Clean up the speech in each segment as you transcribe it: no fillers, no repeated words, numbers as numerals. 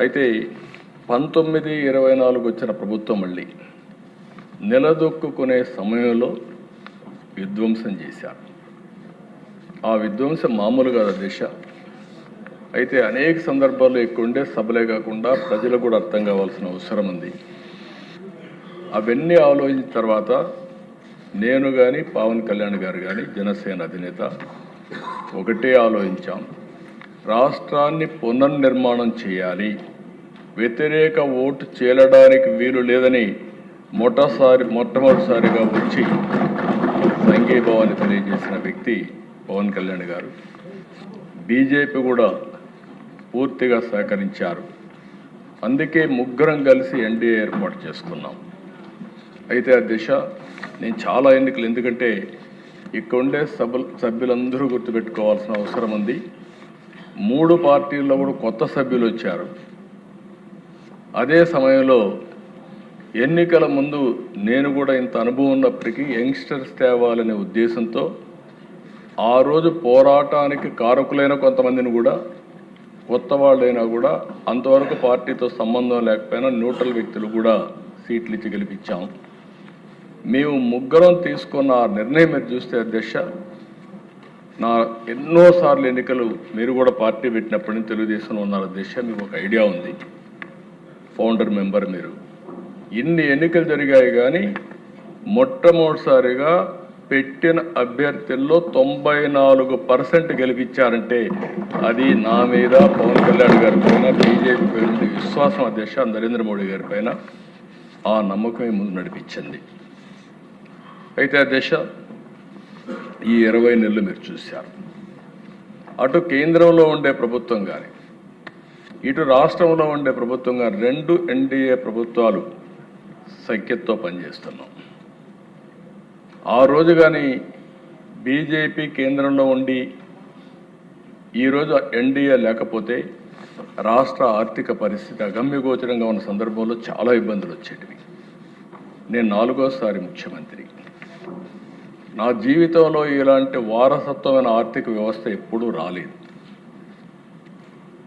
అయితే 1924 వచ్చిన ప్రభుత్వం మళ్ళీ నిలదొక్కునే సమయంలో విధ్వంసం చేశారు. ఆ విధ్వంసం మామూలుగా దిశ అయితే అనేక సందర్భాల్లో ఎక్కువండే సభలే కాకుండా ప్రజలకు కూడా అర్థం కావాల్సిన అవసరం ఉంది. అవన్నీ ఆలోచించిన తర్వాత నేను కానీ పవన్ కళ్యాణ్ గారు కానీ జనసేన అధినేత ఒకటే ఆలోచించాం, రాష్ట్రాన్ని పునర్నిర్మాణం చేయాలి, వ్యతిరేక ఓటు చేరడానికి వీలు లేదని మొట్టమొదటిసారిగా వచ్చి సంఘీభావాన్ని తెలియజేసిన వ్యక్తి పవన్ కళ్యాణ్ గారు. బీజేపీ కూడా పూర్తిగా సహకరించారు. అందుకే ముగ్గురం కలిసి ఎన్డీఏ ఏర్పాటు చేసుకున్నాం. అయితే ఆ దిశ నేను చాలా ఎన్నికలు, ఎందుకంటే ఇక్కడ ఉండే సభ్యులందరూ గుర్తుపెట్టుకోవాల్సిన అవసరం ఉంది. 3 పార్టీల్లో కూడా కొత్త సభ్యులు వచ్చారు. అదే సమయంలో ఎన్నికల ముందు నేను కూడా ఇంత అనుభవం ఉన్నప్పటికీ యంగ్స్టర్స్ తేవాలనే ఉద్దేశంతో ఆ రోజు పోరాటానికి కారకులైన కొంతమందిని కూడా, కొత్త వాళ్ళైనా కూడా అంతవరకు పార్టీతో సంబంధం లేకపోయినా న్యూట్రల్ వ్యక్తులు కూడా సీట్లు ఇచ్చి గెలిపించాం. మేము ముగ్గురం తీసుకున్న ఆ నిర్ణయం మీరు చూస్తే అధ్యక్ష, నా ఎన్నోసార్లు ఎన్నికలు మీరు కూడా పార్టీ పెట్టినప్పటి నుంచి తెలుగుదేశంలో ఉన్నారు అధ్యక్ష, మీకు ఒక ఐడియా ఉంది, ఫౌండర్ మెంబర్ మీరు. ఇన్ని ఎన్నికలు జరిగాయి కానీ మొట్టమొదటిసారిగా పెట్టిన అభ్యర్థుల్లో 94% గెలిపించారంటే అది నా మీద, పవన్ కళ్యాణ్ గారి పైన, బీజేపీ పైన విశ్వాసం అధ్యక్ష, నరేంద్ర మోడీ గారి పైన ఆ నమ్మకమే ముందు నడిపించింది. అయితే అధ్యక్ష, ఈ 20 నెలలు మీరు చూశారు, అటు కేంద్రంలో ఉండే ప్రభుత్వం కానీ ఇటు రాష్ట్రంలో ఉండే ప్రభుత్వం కానీ 2 ఎన్డీఏ ప్రభుత్వాలు సఖ్యతతో పనిచేస్తున్నాం. ఆ రోజు కానీ బీజేపీ కేంద్రంలో ఉండి ఈరోజు ఎన్డీఏ లేకపోతే రాష్ట్ర ఆర్థిక పరిస్థితి అగమ్యగోచరంగా ఉన్న సందర్భంలో చాలా ఇబ్బందులు వచ్చేటివి. నేను 4వసారి ముఖ్యమంత్రి. నా జీవితంలో ఇలాంటి వారసత్వమైన ఆర్థిక వ్యవస్థ ఎప్పుడూ రాలేదు.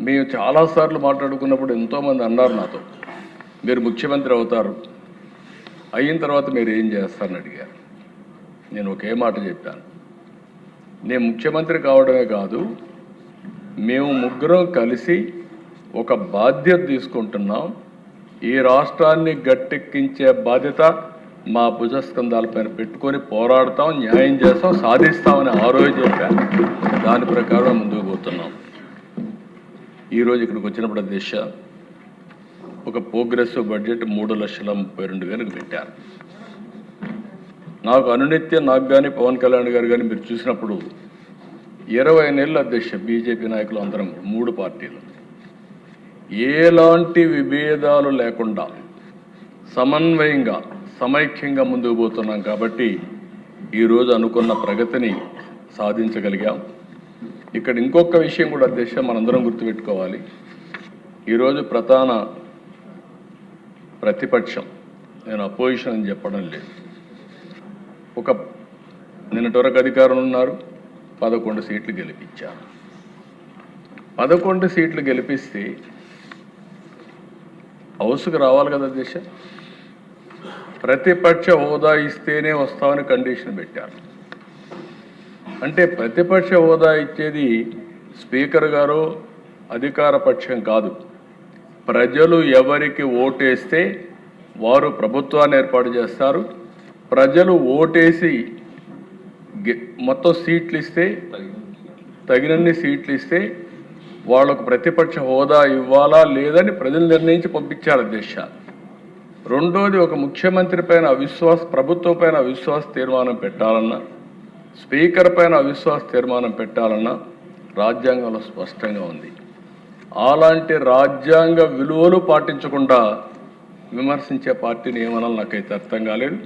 మేము చాలాసార్లు మాట్లాడుకున్నప్పుడు ఎంతోమంది అన్నారు నాతో, మీరు ముఖ్యమంత్రి అవుతారు, అయిన తర్వాత మీరు ఏం చేస్తారని అడిగారు. నేను ఒకే మాట చెప్పాను, నేను ముఖ్యమంత్రి కావడమే కాదు, మేము ముగ్గురం కలిసి ఒక బాధ్యత తీసుకుంటున్నాం. ఈ రాష్ట్రాన్ని గట్టెక్కించే బాధ్యత మా భుజస్కంధాలపైన పెట్టుకొని పోరాడతాం, న్యాయం చేస్తాం, సాధిస్తామని ఆ రోజు చెప్పాను. దాని ప్రకారం ముందుకు పోతున్నాం. ఈరోజు ఇక్కడికి వచ్చినప్పుడు దిశ ఒక ప్రోగ్రెసివ్ బడ్జెట్ 3,32,000 పెట్టారు. నాకు అనునిత్యం, నాకు కానీ పవన్ కళ్యాణ్ గారు కానీ మీరు చూసినప్పుడు 20 నెలల అధ్యక్ష బీజేపీ నాయకులు అందరం 3 పార్టీలు ఎలాంటి విభేదాలు లేకుండా సమన్వయంగా సమైక్యంగా ముందుకు పోతున్నాం. కాబట్టి ఈరోజు అనుకున్న ప్రగతిని సాధించగలిగాం. ఇక్కడ ఇంకొక విషయం కూడా అధ్యక్ష మనందరం గుర్తుపెట్టుకోవాలి. ఈరోజు ప్రధాన ప్రతిపక్షం, నేను అపోజిషన్ అని చెప్పడం లేదు, ఒక నిన్నటి వరకు అధికారంలో ఉన్నారు, 11 సీట్లు గెలిపించారు. 11 సీట్లు గెలిపిస్తే హౌస్కి రావాలి కదా అధ్యక్ష, ప్రతిపక్ష హోదా ఇస్తేనే వస్తామని కండిషన్ పెట్టారు. అంటే ప్రతిపక్ష హోదా ఇచ్చేది స్పీకర్ గారు, అధికార పక్షం కాదు. ప్రజలు ఎవరికి ఓటేస్తే వారు ప్రభుత్వాన్ని ఏర్పాటు చేస్తారు. ప్రజలు ఓటేసి మొత్తం సీట్లు ఇస్తే, తగినన్ని సీట్లు ఇస్తే వాళ్ళకు ప్రతిపక్ష హోదా ఇవ్వాలా లేదని ప్రజలు నిర్ణయించి పంపించారు అధ్యక్ష. రెండోది, ఒక ముఖ్యమంత్రి పైన ప్రభుత్వం పైన అవిశ్వాస తీర్మానం పెట్టాలన్నా, స్పీకర్ పైన అవిశ్వాస తీర్మానం పెట్టాలన్నా రాజ్యాంగంలో స్పష్టంగా ఉంది. అలాంటి రాజ్యాంగ విలువలు పాటించకుండా విమర్శించే పార్టీని ఏమనాలి నాకైతే అర్థం కాలేదు.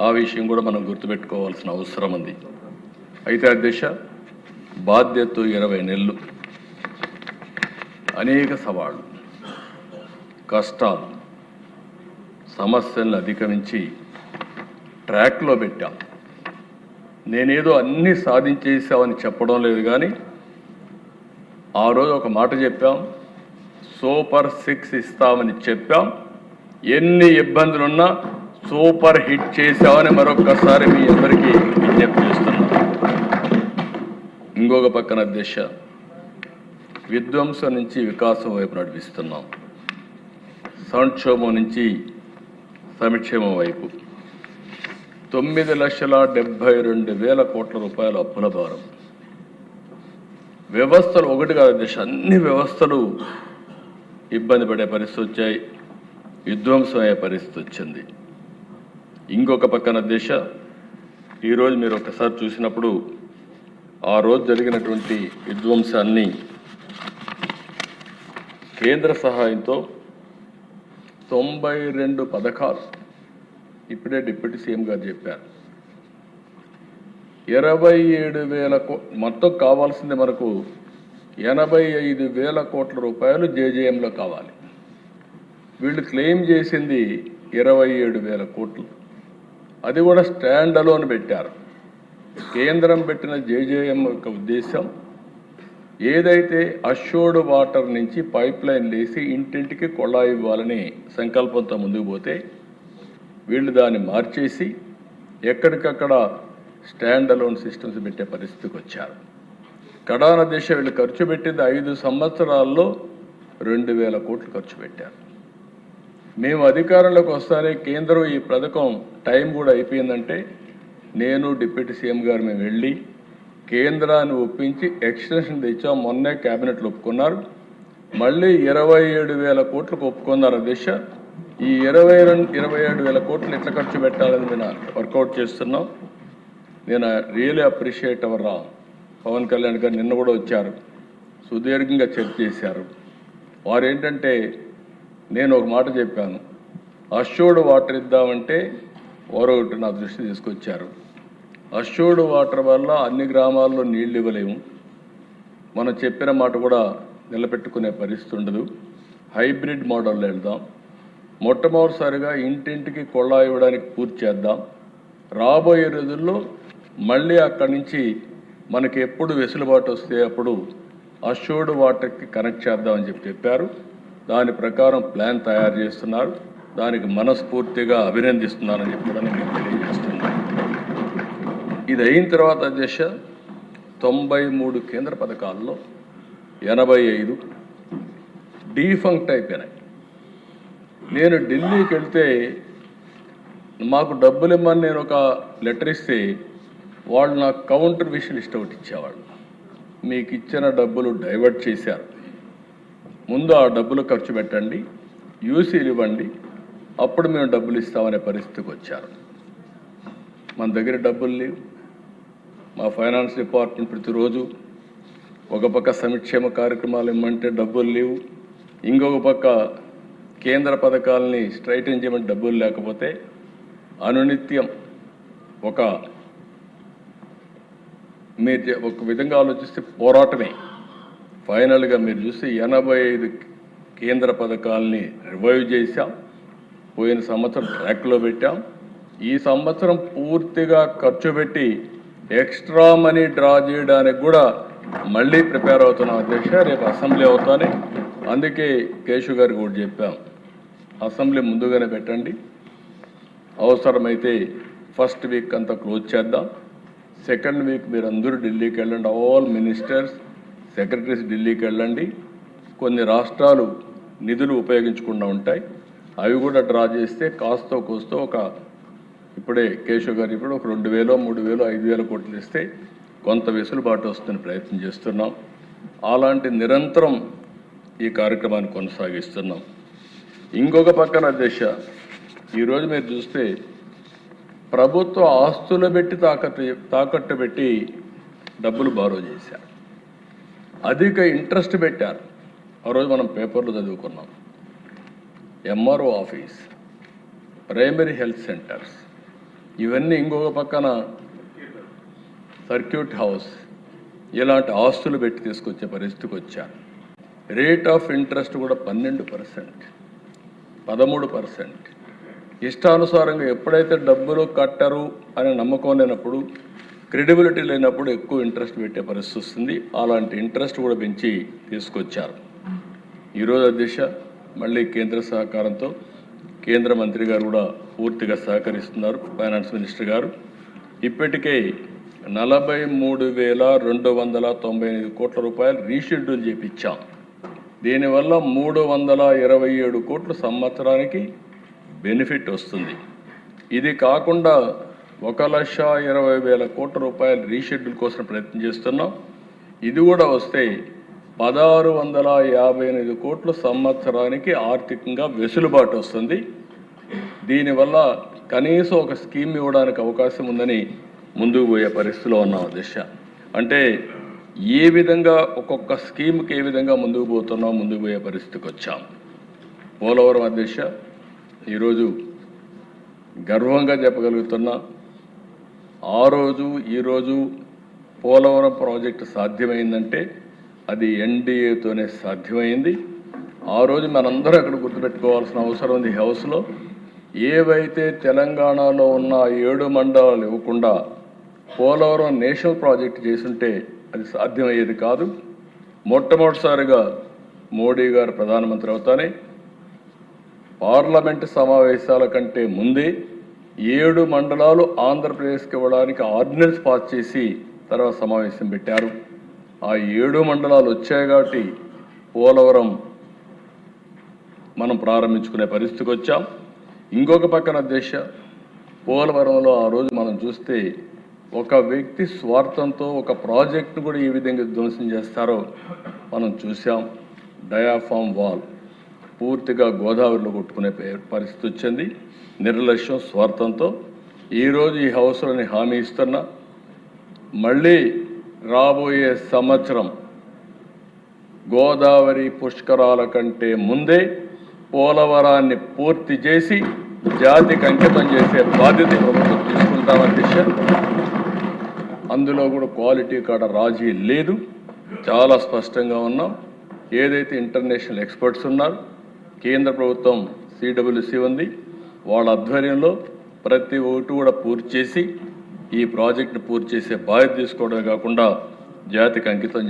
ఆ విషయం కూడా మనం గుర్తుపెట్టుకోవాల్సిన అవసరం ఉంది. అయితే అధ్యక్ష, బాధ్యత 20 నెలలు, అనేక సవాళ్ళు, కష్టాలు, సమస్యలను అధిగమించి ట్రాక్లో పెట్టాం. నేనేదో అన్నీ సాధించేసామని చెప్పడం లేదు కానీ ఆ రోజు ఒక మాట చెప్పాం, సూపర్ 6 ఇస్తామని చెప్పాం. ఎన్ని ఇబ్బందులున్నా సూపర్ హిట్ చేశామని మరొక్కసారి మీ అందరికీ విజ్ఞప్తి చేస్తున్నాం. ఇంకొక పక్కన దిశ విధ్వంసం నుంచి వికాసం వైపు నడిపిస్తున్నాం. సంక్షోభం నుంచి సంక్షేమం వైపు 9,72,000 కోట్ల రూపాయల అప్పుల భారం. వ్యవస్థలు ఒకటి కాదు దిశ, అన్ని వ్యవస్థలు ఇబ్బంది పడే పరిస్థితి వచ్చాయి, విధ్వంసం అయ్యే పరిస్థితి వచ్చింది. ఇంకొక పక్కన దిశ ఈరోజు మీరు ఒకసారి చూసినప్పుడు ఆ రోజు జరిగినటువంటి విధ్వంసాన్ని కేంద్ర సహాయంతో 92 పథకాలు ఇప్పుడే డిప్యూటీ సీఎం గారు చెప్పారు. 27,000 మొత్తం కావాల్సింది మనకు 85,000 కోట్ల రూపాయలు జేజేఎంలో కావాలి. వీళ్ళు క్లెయిమ్ చేసింది 27,000 కోట్లు. అది కూడా స్టాండ్ అలోన్ పెట్టారు. కేంద్రం పెట్టిన జేజేఎం యొక్క ఉద్దేశం ఏదైతే అష్యూర్డ్ వాటర్ నుంచి పైప్ లైన్ వేసి ఇంటింటికి కొళాయి ఇవ్వాలని సంకల్పంతో ముందుకు పోతే వీళ్ళు దాన్ని మార్చేసి ఎక్కడికక్కడ స్టాండ్ అలోన్ సిస్టమ్స్ పెట్టే పరిస్థితికి వచ్చారు. కడాన దిశ వీళ్ళు ఖర్చు పెట్టింది 5 సంవత్సరాల్లో 2,000 కోట్లు ఖర్చు పెట్టారు. మేము అధికారంలోకి వస్తానే కేంద్రం ఈ పథకం టైం కూడా అయిపోయిందంటే నేను డిప్యూటీ సీఎం గారు మేము వెళ్ళి కేంద్రాన్ని ఒప్పించి ఎక్స్టెన్షన్ తెచ్చాం. మొన్నే క్యాబినెట్లో ఒప్పుకున్నారు. మళ్ళీ 27,000 కోట్లకు ఒప్పుకున్నారు దిశ. ఈ 27,000 కోట్లు ఎట్లా ఖర్చు పెట్టాలని నేను వర్కౌట్ చేస్తున్నాం. నేను really appreciate our Pawan Kalyan గారు నిన్న కూడా వచ్చారు, సుదీర్ఘంగా చర్చ చేశారు. వారు ఏంటంటే నేను ఒక మాట చెప్పాను, అష్యూర్డ్ వాటర్ ఇద్దామంటే వారు ఒకటి నా దృష్టి తీసుకొచ్చారు. అష్యూర్డ్ వాటర్ వల్ల అన్ని గ్రామాల్లో నీళ్లు ఇవ్వలేము, మనం చెప్పిన మాట కూడా నిలబెట్టుకునే పరిస్థితి ఉండదు. హైబ్రిడ్ మోడల్లో వెళ్దాం. మొట్టమొదటిసారిగా ఇంటింటికి కొళాయి ఇవ్వడానికి పూర్తి చేద్దాం. రాబోయే రోజుల్లో మళ్ళీ అక్కడి నుంచి మనకి ఎప్పుడు వెసులుబాటు వస్తే అప్పుడు అష్యూర్డ్ వాటర్కి కనెక్ట్ చేద్దామని చెప్పారు. దాని ప్రకారం ప్లాన్ తయారు చేస్తున్నారు. దానికి మనస్ఫూర్తిగా అభినందిస్తున్నానని చెప్పి కూడా నేను తెలియజేస్తున్నాను. ఇది అయిన తర్వాత దిశ 93 కేంద్ర పథకాల్లో 85 డీఫంక్ట్ అయిపోయినాయి. నేను ఢిల్లీకి వెళ్తే మాకు డబ్బులు ఇమ్మని నేను ఒక లెటర్ ఇస్తే వాళ్ళు నాకు కౌంటర్ విష్ లిస్ట్ ఒకటి ఇచ్చేవాళ్ళు. మీకు ఇచ్చిన డబ్బులు డైవర్ట్ చేశారు, ముందు ఆ డబ్బులు ఖర్చు పెట్టండి, యూసీలు ఇవ్వండి, అప్పుడు మేము డబ్బులు ఇస్తామనే పరిస్థితికి వచ్చారు. మన దగ్గర డబ్బులు లేవు. మా ఫైనాన్స్ డిపార్ట్మెంట్ ప్రతిరోజు ఒక పక్క సంక్షేమ కార్యక్రమాలు ఇమ్మంటే డబ్బులు లేవు, ఇంకొక పక్క కేంద్ర పథకాలని స్ట్రైటన్ చేయమని డబ్బులు లేకపోతే అనునిత్యం మీరు ఒక విధంగా ఆలోచిస్తే పోరాటమే. ఫైనల్గా మీరు చూస్తే 85 కేంద్ర పథకాలని రివైవ్ చేశాం. పోయిన సంవత్సరం ట్రాక్లో పెట్టాం. ఈ సంవత్సరం పూర్తిగా ఖర్చు పెట్టి ఎక్స్ట్రా మనీ డ్రా చేయడానికి కూడా మళ్ళీ ప్రిపేర్ అవుతున్నాం అధ్యక్ష. రేపు అసెంబ్లీ అవుతానే, అందుకే కేశవ్ గారికి కూడా చెప్పాం, అసెంబ్లీ ముందుగానే పెట్టండి, అవసరమైతే ఫస్ట్ వీక్ అంతా క్లోజ్ చేద్దాం, సెకండ్ వీక్ మీరు అందరూ ఢిల్లీకి వెళ్ళండి, ఆల్ మినిస్టర్స్ సెక్రటరీస్ ఢిల్లీకి వెళ్ళండి. కొన్ని రాష్ట్రాలు నిధులు ఉపయోగించకుండా ఉంటాయి, అవి కూడా డ్రా చేస్తే కాస్తో కోస్తో ఇప్పుడే కేశవ్ గారు ఇప్పుడు ఒక 2,000, 3,000, 5,000 కోట్లు ఇస్తే కొంత వెసులుబాటు వస్తుందని ప్రయత్నం చేస్తున్నాం. అలాంటి నిరంతరం ఈ కార్యక్రమాన్ని కొనసాగిస్తున్నాం. ఇంకొక పక్కన దిశ ఈరోజు మీరు చూస్తే ప్రభుత్వ ఆస్తులు పెట్టి తాకట్టు పెట్టి డబ్బులు బారో చేశారు, అధిక ఇంట్రెస్ట్ పెట్టారు. ఆ రోజు మనం పేపర్లో చదువుకున్నాం. MRO office, primary health centres, ఇవన్నీ ఇంకొక పక్కన సర్క్యూట్ హౌస్, ఇలాంటి ఆస్తులు పెట్టి తీసుకొచ్చే పరిస్థితికి వచ్చారు. రేట్ ఆఫ్ ఇంట్రెస్ట్ కూడా 12%, 13%. ఇష్టానుసారంగా ఎప్పుడైతే డబ్బులు కట్టరు అనే నమ్మకం లేనప్పుడు, క్రెడిబిలిటీ లేనప్పుడు ఎక్కువ ఇంట్రెస్ట్ పెట్టే పరిస్థితి వస్తుంది. అలాంటి ఇంట్రెస్ట్ కూడా పెంచి తీసుకొచ్చారు. ఈరోజు అధ్యక్ష మళ్ళీ కేంద్ర సహకారంతో కేంద్ర మంత్రి గారు కూడా పూర్తిగా సహకరిస్తున్నారు. ఫైనాన్స్ మినిస్టర్ గారు ఇప్పటికే 43,295 కోట్ల రూపాయలు రీషెడ్యూల్ చేయించాం. దీనివల్ల 327 కోట్ల సంవత్సరానికి బెనిఫిట్ వస్తుంది. ఇది కాకుండా 1,20,000 కోట్ల రూపాయలు రీషెడ్యూల్ కోసం ప్రయత్నం చేస్తున్నాం. ఇది కూడా వస్తే 1,658 కోట్ల సంవత్సరానికి ఆర్థికంగా వెసులుబాటు వస్తుంది. దీనివల్ల కనీసం ఒక స్కీమ్ ఇవ్వడానికి అవకాశం ఉందని ముందుకు పోయే పరిస్థితిలో ఉన్నాం అధ్యక్ష. అంటే ఏ విధంగా ఒక్కొక్క స్కీమ్కి ఏ విధంగా ముందుకు పోయే పరిస్థితికి వచ్చాం. పోలవరం అధ్యక్ష ఈరోజు గర్వంగా చెప్పగలుగుతున్నా, ఆ రోజు ఈరోజు పోలవరం ప్రాజెక్టు సాధ్యమైందంటే అది ఎన్డీఏతోనే సాధ్యమైంది. ఆ రోజు మనందరూ అక్కడ గుర్తుపెట్టుకోవాల్సిన అవసరం ఉంది. హౌస్లో ఏవైతే తెలంగాణలో ఉన్న 7 మండలాలు ఇవ్వకుండా పోలవరం నేషనల్ ప్రాజెక్టు చేసుంటే అది సాధ్యమయ్యేది కాదు. మొట్టమొదటిసారిగా మోడీ గారు ప్రధానమంత్రి అవుతానే పార్లమెంటు సమావేశాల కంటే ముందే 7 మండలాలు ఆంధ్రప్రదేశ్కి ఇవ్వడానికి ఆర్డినెన్స్ పాస్ చేసి తర్వాత సమావేశం పెట్టారు. ఆ 7 మండలాలు వచ్చాయి కాబట్టి పోలవరం మనం ప్రారంభించుకునే పరిస్థితికి వచ్చాం. ఇంకొక పక్కన అధ్యక్ష పోలవరంలో ఆ రోజు మనం చూస్తే ఒక వ్యక్తి స్వార్థంతో ఒక ప్రాజెక్టును కూడా ఏ విధంగా ధ్వంసం చేస్తారో మనం చూసాం. డయాఫామ్ వాల్ పూర్తిగా గోదావరిలో కొట్టుకునే పరిస్థితి వచ్చింది. నిర్లక్ష్యం స్వార్థంతో ఈరోజు ఈ హౌస్లోని హామీ ఇస్తున్నా, మళ్ళీ రాబోయే సంవత్సరం గోదావరి పుష్కరాల కంటే ముందే పోలవరాన్ని పూర్తి చేసి జాతికి అంకితం చేసే బాధ్యత ప్రభుత్వం తీసుకుంటామని దిశ. అందులో కూడా క్వాలిటీ కాడ రాజీ లేదు, చాలా స్పష్టంగా ఉన్నాం. ఏదైతే ఇంటర్నేషనల్ ఎక్స్పర్ట్స్ ఉన్నారు, కేంద్ర ప్రభుత్వం CWC ఉంది, వాళ్ళ ఆధ్వర్యంలో ప్రతి ఒక్కటి కూడా పూర్తి చేసి ఈ ప్రాజెక్టును పూర్తి చేసే బాధ్యత తీసుకోవడమే కాకుండా జాతికి అంకితం